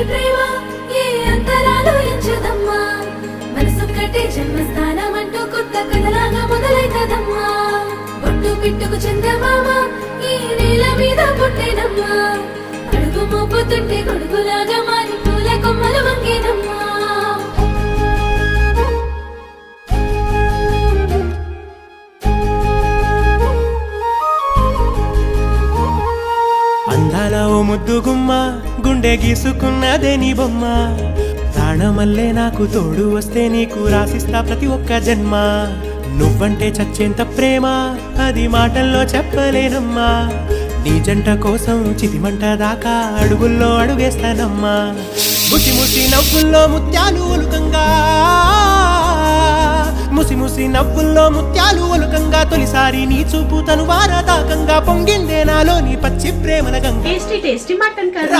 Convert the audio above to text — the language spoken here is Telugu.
ప్రేమ ఏ అంతరాలు ఎంచదమ్మా మనసొక్కటే జన్మస్థానం అంటూ కొత్త కథలాగా మొదలైతదమ్మా బొట్టు పిట్టుకు చందమామ ఈ నేల మీద పుట్టేనమ్మా అడుగు మోపుతుంటే గొడుగులాగా మారి పూల కొమ్మలు వంగేనమ్మా అందాల ఓ ముద్దు గుమ్మ గుండె గీసుకున్నదే నీ బొమ్మ ప్రాణమల్లే నాకు తోడు వస్తే నీకు రాసిస్తా ప్రతి ఒక్క జన్మ నువ్వంటే చచ్చేంత ప్రేమ అది మాటల్లో చెప్పలేనమ్మా నీ జంట కోసం చితిమంట దాకా అడుగుల్లో అడుగేస్తానమ్మా ముసి ముసి నవ్వుల్లో ముత్యాలు ఒలుకంగా ముసి ముసి నవ్వుల్లో ముత్యాలు ఒలుకంగా తొలిసారి నీ చూపు తను వారదాకంగా పొంగిందే నాలో నీ పచ్చి ప్రేమల Ganga tasty tasty mutton curry